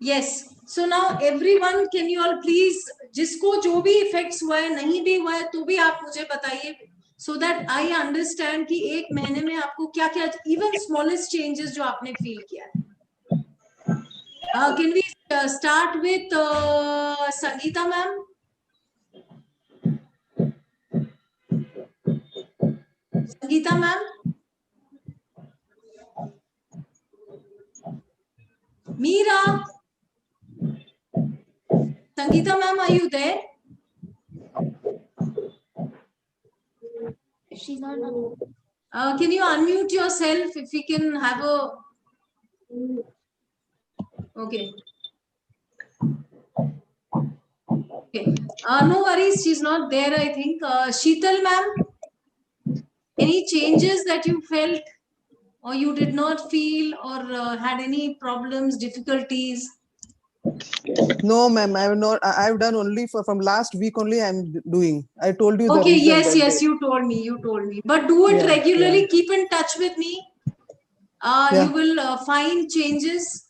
Yes. So now everyone, can you all please, जिसको जो भी इफेक्ट्स हुआ है, नहीं भी हुआ है तो भी आप मुझे बताइए, so that I understand कि एक महीने में आपको क्या क्या, even smallest changes जो आपने feel किया है. Can we start with Sangeeta ma'am? Sangeeta ma'am? Meera? Sangeeta ma'am, are you there? She's not. Can you unmute yourself if we can have a... Okay. Okay. No worries, she's not there, I think. Sheetal ma'am, any changes that you felt or you did not feel or had any problems, difficulties? No, ma'am, I have not. I've done only from last week only. I'm doing. I told you. Okay, the reason yes, that yes, day. you told me. But do it Yeah, regularly. yeah. Keep in touch with me. Yeah. You will find changes.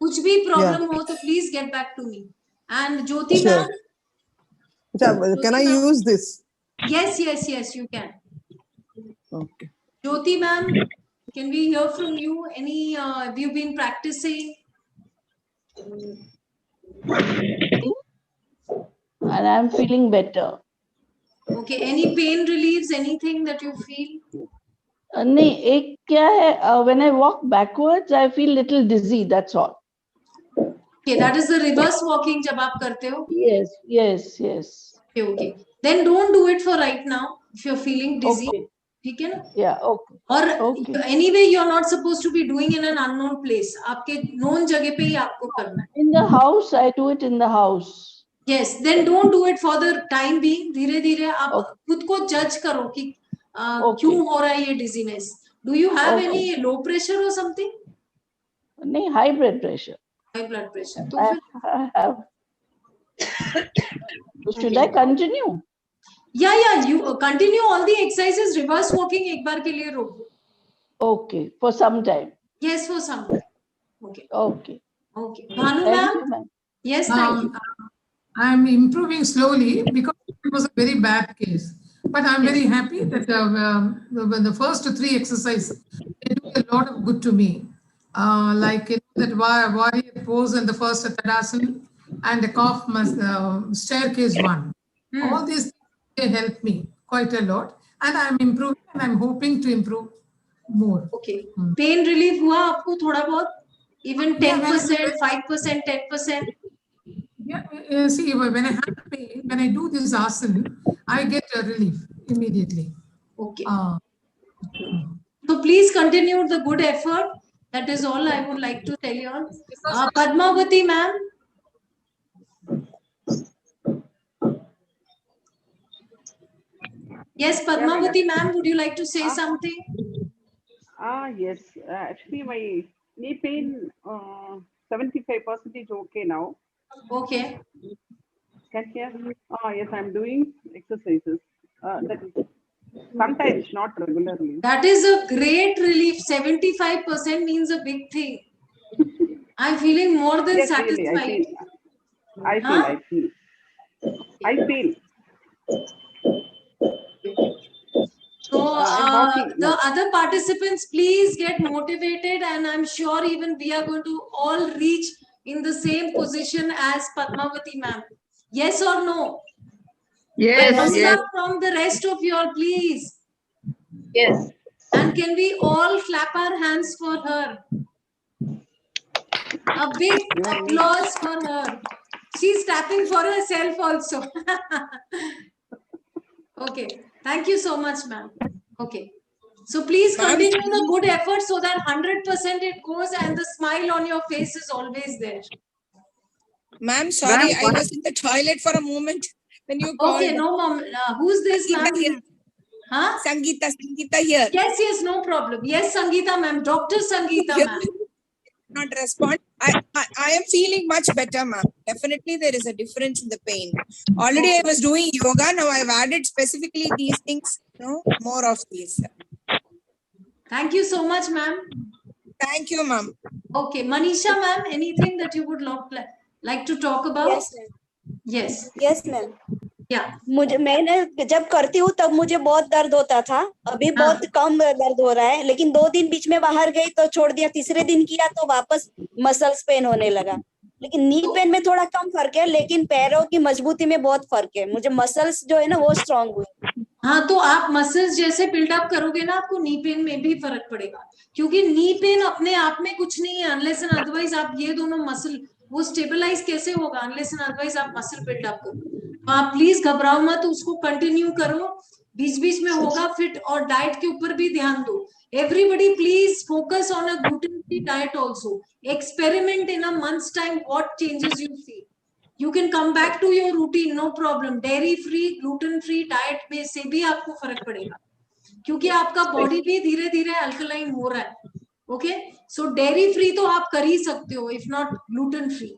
Kuch bhi problem ho to please get back to me. And Jyoti Sure. ma'am? Can I use this? Yes, yes, yes, you can. Okay. Jyoti ma'am, can we hear from you? Any, have you been practicing? And I'm feeling better. Okay, any pain reliefs, anything that you feel? नहीं, एक क्या है, when I walk backwards, I feel little dizzy. That's all. Okay, that is the reverse walking जब आप करते हो. Yes, yes, yes. Okay, okay. Then don't do it for right now if you're feeling dizzy. Okay. ठीक है ना? Yeah, okay. Or Okay. anyway, you're not supposed to be doing in an unknown place. आपके known जगह पे ही आपको करना है. In the house, I do it in the house. Yes, then don't do it for the time being. धीरे धीरे आप Okay. खुद को judge करो कि Okay. क्यों हो रहा है ये dizziness. Do you have Okay. any low pressure or something? नहीं, high blood pressure. High blood pressure. तो फिर I have. Should I continue? Yeah, you continue all the exercises. Reverse walking एक बार के लिए रोको. Okay, for some time. Yes, for some time. Okay. Okay. Okay. Bhanu Thank ma'am? you, ma'am. Yes, thank you. I'm improving slowly because it was a very bad case. But I'm very happy that the first 3 exercises, they do a lot of good to me. Like that warrior pose and the first Tadasana and the staircase one. All these things, they help me quite a lot. And I'm improving and I'm hoping to improve more. Okay. Pain relief हुआ आपको थोड़ा बहुत? Even 10%, 5%, 10%? Yeah, see, when I have pain, when I do this asana, I get a relief immediately. Okay. So please continue the good effort. That is all I would like to tell you all. Padmavati ma'am. Yes, Padmavati ma'am, would you like to say something? Yes. Actually, my knee pain, 75% is okay now. Okay. Can hear? Yes, I'm doing exercises. That is sometimes, not regularly. That is a great relief. 75% means a big thing. I'm feeling more than Yes, satisfied. Really, I feel. So walking, the no. other participants, please get motivated, and I'm sure even we are going to all reach in the same position as Padmavati ma'am. Yes or no? Yes, Thumbs yes. up from the rest of you all, please. Yes. And can we all clap our hands for her? A big applause for her. She's tapping for herself also. Okay. Thank you so much, ma'am. Okay. So please continue the good effort so that 100% it goes and the smile on your face is always there. Ma'am, sorry, I was in the toilet for a moment when you called. Okay, no, ma'am. Who's this, ma'am? Huh? Sangeeta here. Yes, yes, no problem. Yes, Sangeeta, ma'am. Dr. Sangeeta, ma'am. Not respond. I am feeling much better, ma'am. Definitely there is a difference in the pain. Already I was doing yoga. Now I've added specifically these things, more of these. Thank you so much, ma'am. Thank you, ma'am. Okay, Manisha ma'am, anything that you would like to talk about? Yes, ma'am. Yes. Yes, ma'am. Yeah. मैंने जब करती हूँ तब मुझे बहुत दर्द होता था, अभी बहुत कम दर्द हो रहा है, लेकिन 2 दिन बीच में बाहर गई तो छोड़ दिया, तीसरे दिन किया तो वापस मसल्स पेन होने लगा। लेकिन नी पेन में थोड़ा कम फर्क है, लेकिन पैरों की मजबूती में बहुत फर्क है, मुझे मसल्स जो है ना वो स्ट्रांग हुए। हाँ, तो आप मसल्स जैसे बिल्डअप करोगे ना, आपको नी पेन में भी फर्क पड़ेगा, क्योंकि नी पेन अपने आप में कुछ नहीं है, अनलेस एंड अदरवाइज आप ये दोनों मसल वो स्टेबलाइज कैसे होगा, अनलेस एंड अदरवाइज आप मसल बिल्डअप करो। तो आप प्लीज घबराओ मत, उसको कंटिन्यू करो, बीच बीच में होगा फिट, और डाइट के ऊपर भी ध्यान दो। Everybody please focus on a gluten-free diet also. Experiment in a month's time what changes you see. You can come back to your routine, no problem. Dairy free, gluten free diet में से भी आपको फर्क पड़ेगा, क्योंकि आपका body भी धीरे धीरे अल्कलाइन हो रहा है। ओके, सो डेयरी फ्री तो आप कर ही सकते हो, if not gluten free.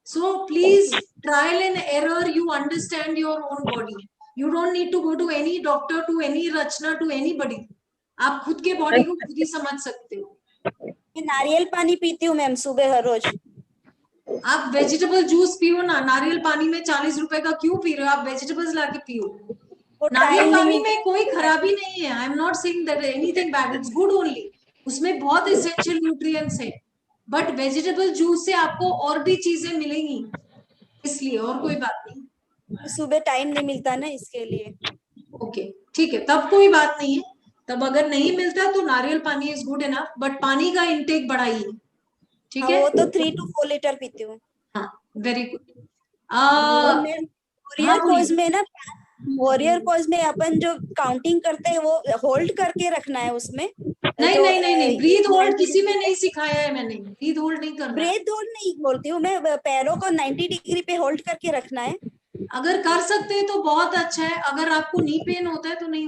So please trial and error, you understand your own body. You don't need to go to any doctor, to any Rachna, to anybody. आप खुद के बॉडी को खुद ही समझ सकते हो। मैं नारियल पानी पीती हूँ मैम सुबह हर रोज। आप वेजिटेबल जूस पियो ना, नारियल पानी में 40 रुपए का क्यों पी रहे हो, आप वेजिटेबल्स लाके पियो। नारियल पानी में कोई खराबी नहीं है, I am not saying that anything bad, it's good only, उसमें बहुत एसेंशियल न्यूट्रिएंट्स है, बट वेजिटेबल जूस से आपको और भी चीजें मिलेंगी, इसलिए, और कोई बात नहीं। सुबह टाइम नहीं मिलता ना, इसके लिए। ओके, ठीक है, तब कोई बात नहीं है, तब अगर नहीं मिलता तो नारियल पानी इज गुड इनफ, बट पानी का इंटेक बढ़ाइए, ठीक है। वो तो 3 to 4 लीटर पीती हूँ। हाँ, वेरी गुड। और मैं वॉरियर पोज में ना, वॉरियर पोज में अपन जो काउंटिंग करते हैं वो होल्ड करके रखना है उसमें। नहीं नहीं नहीं नहीं, ब्रीथ होल्ड किसी में नहीं सिखाया है मैंने, ब्रीथ होल्ड नहीं करना। ब्रीथ होल्ड नहीं बोलती हूँ मैं, पैरों को 90 डिग्री पे होल्ड करके रखना है। अगर कर सकते हैं तो बहुत अच्छा है, अगर आपको नी पेन होता है तो नहीं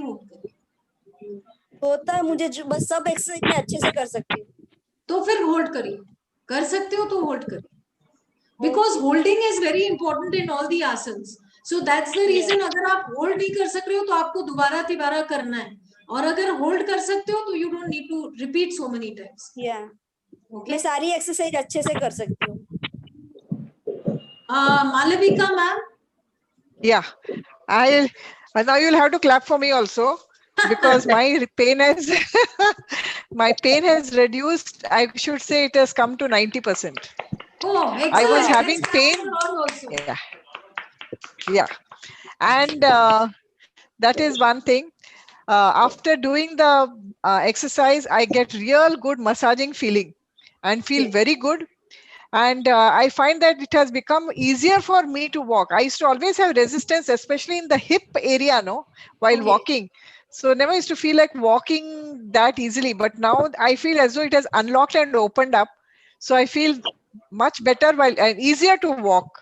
होता है मुझे, बस सब एक्सरसाइज में अच्छे से कर सकती हूँ, तो फिर होल्ड करिए, कर सकते हो तो होल्ड करिए, because holding is very important in all the asanas. So that's the reason, अगर आप होल्ड नहीं कर सक रहे हो तो आपको दोबारा तिबारा करना है, और अगर होल्ड कर सकते हो तो you don't need to repeat so many times. मैं सारी एक्सरसाइज अच्छे से कर सकती हूँ। Malvika ma'am. Yeah, now you'll have to clap for me also, because my pain has my pain has reduced. I should say it has come to 90%. Oh, excellent. I was having pain. Yeah, and that is one thing. After doing the exercise, I get real good massaging feeling and feel very good. And I find that it has become easier for me to walk. I used to always have resistance, especially in the hip area, while walking. So never used to feel like walking that easily. But now I feel as though it has unlocked and opened up. So I feel much better and easier to walk.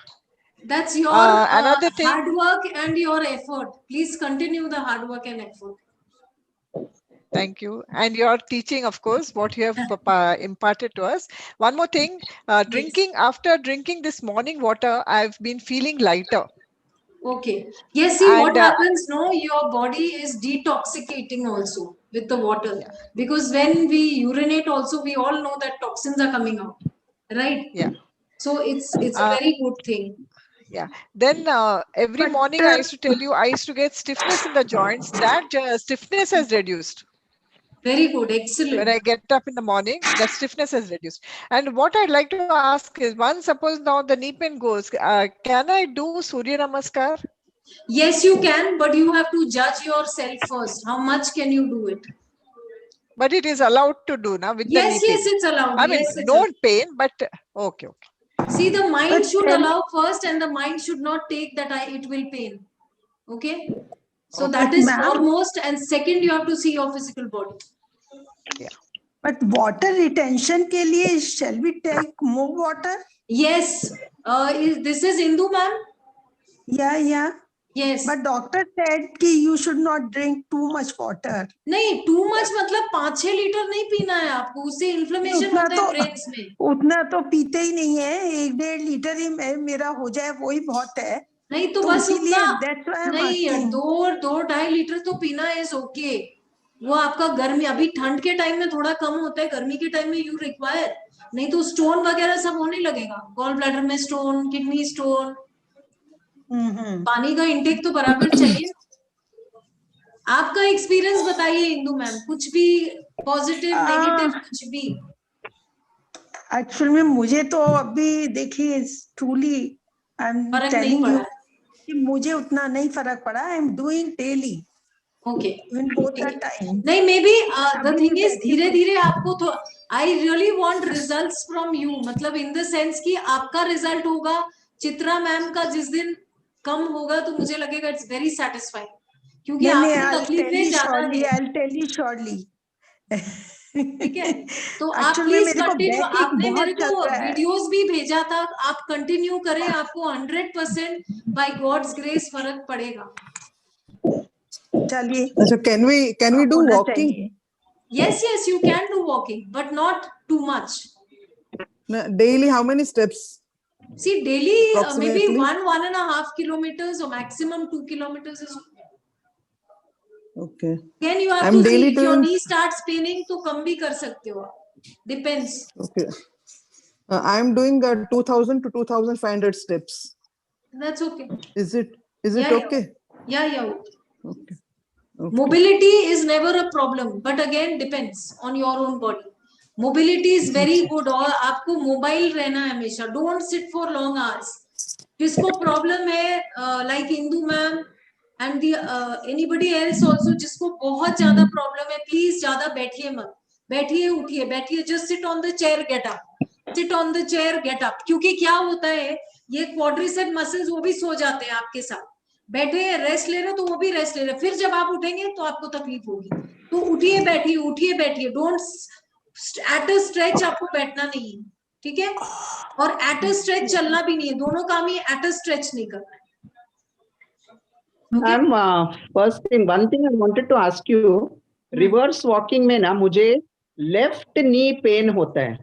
That's your another thing, hard work and your effort. Please continue the hard work and effort. Thank you. And your teaching, of course, what you have imparted to us. One more thing, after drinking this morning water, I've been feeling lighter. Okay. Yes, see, what happens, your body is detoxicating also with the water. Yeah. Because when we urinate also, we all know that toxins are coming out, right? Yeah. So it's a very good thing. Yeah. Then every morning I used to tell you, I used to get stiffness in the joints. That stiffness has reduced. Very good. Excellent. When I get up in the morning, the stiffness has reduced. And what I'd like to ask is, suppose now the knee pain goes, can I do Surya Namaskar? Yes, you can, but you have to judge yourself first. How much can you do it? But it is allowed to do now with the knee pain. Yes, it's allowed. I mean, no pain, but okay. See, the mind should allow first, and the mind should not take that it will pain. Okay? So that is foremost, and second, you have to see your physical body. Yeah. But water retention के लिए, shall we take more water? Yes. This is Indu, ma'am? Yeah. Yes. But doctor said कि you should not drink too much water. नहीं, too much मतलब 5-6 litre नहीं पीना है आपको, उससे इन्फ्लेमेशन होता है ब्रेन्स में। उतना तो पीते ही नहीं है, 1-1.5 लीटर ही मेरा हो जाए वही बहुत है। नहीं तो बस उतना नहीं, 2-2.5 लीटर तो पीना है, ओके। वो आपका गर्मी, अभी ठंड के टाइम में थोड़ा कम होता है, गर्मी के टाइम में यू रिक्वायर नहीं तो स्टोन वगैरह सब होने लगेगा, गॉल ब्लैडर में स्टोन, किडनी स्टोन। पानी का इंटेक तो बराबर चाहिए। आपका एक्सपीरियंस बताइए इंदु मैम, कुछ भी पॉजिटिव नेगेटिव कुछ भी। एक्चुअली में मुझे तो अभी देखिए ट्रूली आई एम फर्क नहीं टेलिंग यू पड़ा। कि मुझे उतना नहीं फर्क पड़ा। I am doing daily okay, even both the time. नहीं मे बी द अभी थिंग मैं इज बैठी धीरे हूँ। धीरे आपको तो I really want results from you, मतलब इन द सेंस कि आपका रिजल्ट होगा, चित्रा मैम का जिस दिन कम होगा तो मुझे लगेगा इट्स वेरी सेटिस्फाइंग, क्योंकि नहीं, आपको I'll tell तकलीफें you ज्यादा shortly, है। I'll tell you shortly. ठीक है, तो आप Actually में प्लीज मेरे को कंटिन्यू, बैक एक आपने मेरे बहुत चल को रहा है। वीडियोस भी भेजा था, आप कंटिन्यू करें, आपको 100% बाय गॉड्स ग्रेस फर्क पड़ेगा। चलिए, अच्छा, can we do होना walking? चाहिए। Yes, yes, you can do walking, but not too much. Daily, how many steps? See, daily maybe Approximately? 1.5 kilometers or maximum 2 kilometers is. Okay. Again, you have I'm to see daily if your doing. knee starts paining, तो कम भी कर सकते हो। Depends. Okay. I'm doing 2,000 to 2,500 steps. That's okay. Is it Yeah, okay? Yeah. Okay. Mobility is never a problem, but again depends on your own body. Mobility is very good, और आपको mobile रहना है हमेशा। Don't sit for long hours. जिसको problem है like Indu ma'am and the anybody else also, जिसको बहुत ज्यादा प्रॉब्लम है, प्लीज ज्यादा बैठिए मत, बैठिए उठिए, बैठिए, just sit on the chair, get up, sit on the chair, get up। क्योंकि क्या होता है, ये क्वाड्रिसेप मसल्स वो भी सो जाते हैं आपके साथ, बैठे रेस्ट ले रहे हो तो वो भी रेस्ट ले रहे, फिर जब आप उठेंगे तो आपको तकलीफ होगी। तो उठिए बैठिए, उठिए बैठिए, डोंट एट अ स्ट्रेच, आपको बैठना नहीं है, ठीक है, और एट अ स्ट्रेच चलना भी नहीं है, दोनों काम ही एट अ स्ट्रेच नहीं करना है। Ma'am first thing, one thing I wanted to ask you, reverse walking में ना मुझे लेफ्ट नी पेन होता है।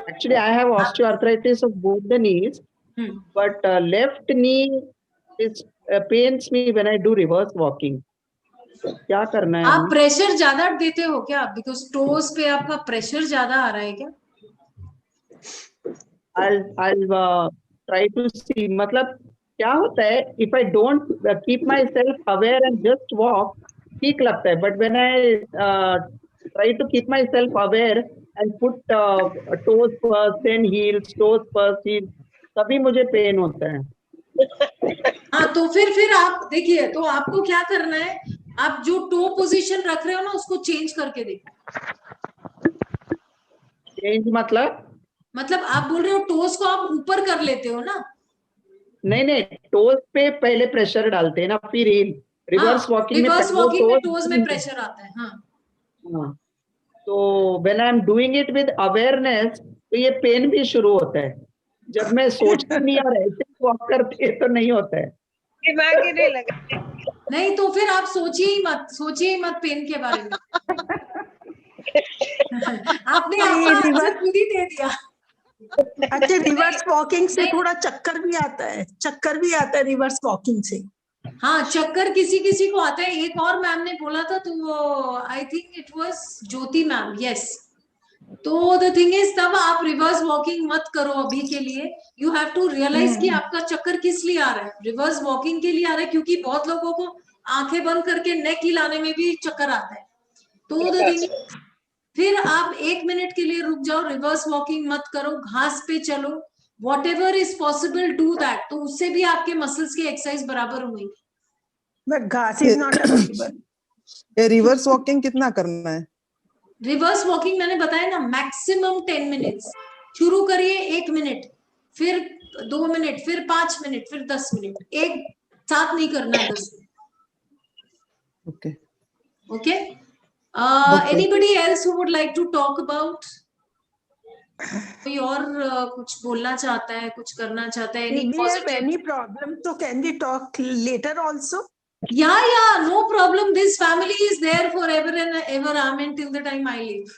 Actually I have osteoarthritis of both the knees, but left knee is pains me when I do reverse walking. क्या करना है? आप pressure ज्यादा देते हो क्या? बिकॉज टोस पे आपका प्रेशर ज्यादा आ रहा है क्या? I'll try to see, मतलब क्या होता है, if I don't keep myself aware and just walk, ठीक लगता है, but when I try to keep myself aware and put toes first, then heels, toes first, heels, तभी मुझे पेन होता है। हाँ, तो फिर आप देखिए, तो आपको क्या करना है, आप जो टो पोजीशन रख रहे हो ना उसको चेंज करके देखो। चेंज मतलब आप बोल रहे हो टोस को आप ऊपर कर लेते हो ना? नहीं, टोस पे पहले प्रेशर डालते हैं ना, फिर हील। रिवर्स वॉकिंग में टोस में प्रेशर आता है। हाँ, तो when I am doing it with awareness, तो ये पेन भी शुरू होता है। जब मैं सोचती नहीं और ऐसे वॉक करती है तो नहीं होता है, दिमाग ही नहीं लगा। नहीं तो फिर आप सोचिए ही मत पेन के बारे में। आपने अपना आंसर खुद ही दे दिया। अच्छा, रिवर्स वॉकिंग से थोड़ा चक्कर भी आता है रिवर्स वॉकिंग से। हाँ, चक्कर किसी को आता है। एक और मैम ने बोला था, तो वो I think it was Jyoti ma'am, yes. तो द थिंग इज, तब आप रिवर्स वॉकिंग मत करो अभी के लिए। यू हैव टू रियलाइज कि आपका चक्कर किस लिए आ रहा है। रिवर्स वॉकिंग के लिए आ रहा है क्योंकि बहुत लोगों को आंखें बंद करके नेक हिलाने में भी चक्कर आता है। तो द थिंग, फिर आप 1 मिनट के लिए रुक जाओ, रिवर्स वॉकिंग मत करो, घास पे चलो, whatever is possible do that, तो उससे भी आपके मसल्स की एक्सरसाइज बराबर होगी। But घास is not available. ये रिवर्स वॉकिंग कितना करना है? रिवर्स वॉकिंग मैंने बताया ना, मैक्सिमम 10 मिनट्स। शुरू करिए 1 मिनट, फिर 2 मिनट, फिर 5 मिनट, फिर 10 मिनट, एक साथ नहीं करना है 10 minute. Okay. Anybody else who would like to talk about? कोई और कुछ बोलना चाहता है, कुछ करना चाहता है? If we have any problem, so can we talk later also? Yeah, no problem. This family is there forever and ever. Amen. Till the time I live.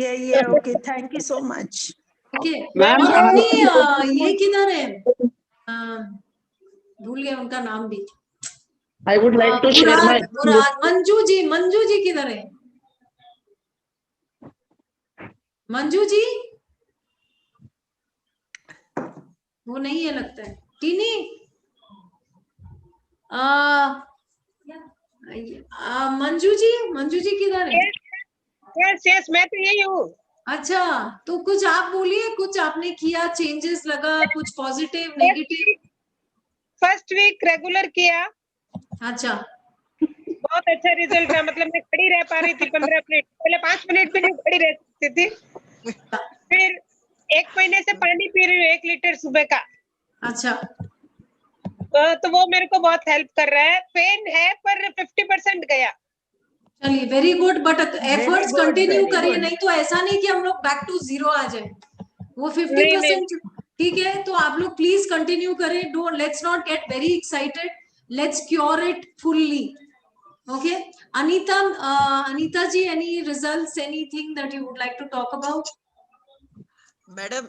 Yeah. Okay. Thank you so much. Okay. Ma'am और अपनी ये किधर है? भूल गया उनका नाम भी। I would like to share my Manju ji किधर है? मंजू जी, वो नहीं है लगता है। टीनी, मंजू जी किधर है? यस मैं तो यही हूँ। अच्छा, तो कुछ आप बोलिए, कुछ आपने किया, चेंजेस लगा, कुछ positive negative? First week regular किया। अच्छा, बहुत अच्छा रिजल्ट है, मतलब मैं खड़ी रह पा रही थी 15 मिनट, पहले 5 मिनट भी नहीं खड़ी रह सकती थी। फिर 1 महीने से पानी पी रही हूँ 1 लीटर सुबह का। अच्छा, तो वो मेरे को बहुत हेल्प कर रहा है। पेन है पर 50% गया। चलिए very good, but efforts good, continue very करिए, good. नहीं तो ऐसा नहीं कि हम लोग बैक टू 0 आ जाए। वो 50% ठीक है, तो आप लोग प्लीज कंटिन्यू करें, don't, let's not get very excited, let's cure it fully. Okay, Anita ji, any results, anything that you would like to talk about? Madam,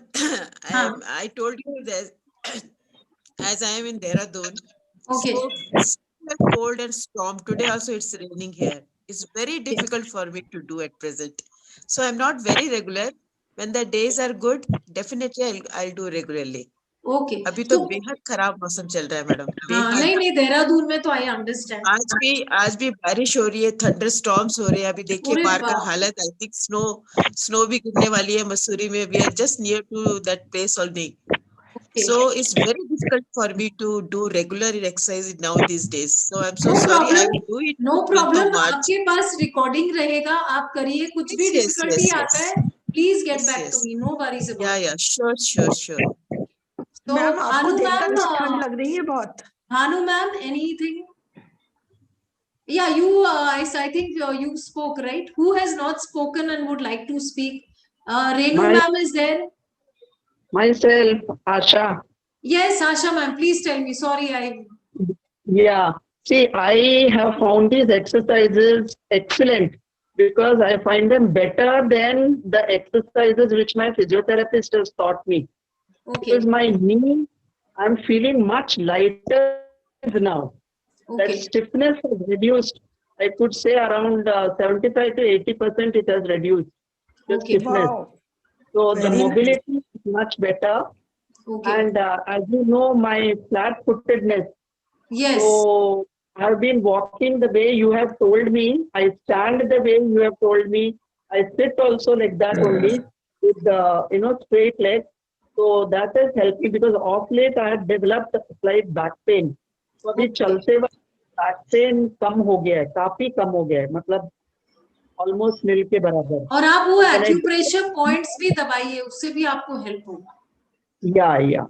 I told you that as I am in Dehradun, Okay. so it's a cold and storm. Today also it's raining here. It's very difficult for me to do at present. So I'm not very regular. When the days are good, definitely I'll do regularly. Okay, अभी तो बेहद खराब मौसम चल रहा है madam, बेहद। नहीं देहरादून में तो आई अंडरस्टैंड। आज भी बारिश हो रही है, थंडर स्टॉर्म्स हो रहे हैं। अभी देखिए बाहर का हालत, आई थिंक स्नो भी गिरने वाली है मसूरी में। We are just near to that place only. So it's very difficult for me to do regular exercise now these days. So I'm so sorry. I will do it. No problem. आपके पास recording रहेगा, आप करिए। कुछ भी difficulty आता है, please get back to me, no worries about. Yeah, sure. तो ma'am आपको भानु देखकर मैम, ठंड लग रही है बहुत। Bhanu ma'am, anything? Yeah, you, I think you spoke, right? Who has not spoken and would like to speak? Renu ma'am is there? Myself, Asha. Yes, Asha ma'am, please tell me. Sorry, Yeah. See, I have found these exercises excellent because I find them better than the exercises which my physiotherapist has taught me. Okay. Because my knee, I'm feeling much lighter now. Okay. That stiffness has reduced. I could say around 75 to 80% it has reduced. The stiffness. Wow. So Very the nice. mobility is much better. Okay. And as you know, my flat-footedness. Yes. So I've been walking the way you have told me. I stand the way you have told me. I sit also like that only with the straight legs. So that has helped me because of late I have developed slight back pain. So अभी चलते वक्त back pain कम हो गया है, काफी कम हो गया है, मतलब ऑलमोस्ट नील के बराबर। और आप वो एक्यूप्रेशर पॉइंट्स भी दबाइए, उससे भी आपको हेल्प होगा। Yeah.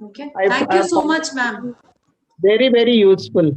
Okay. Thank you so much, ma'am. Very, very useful.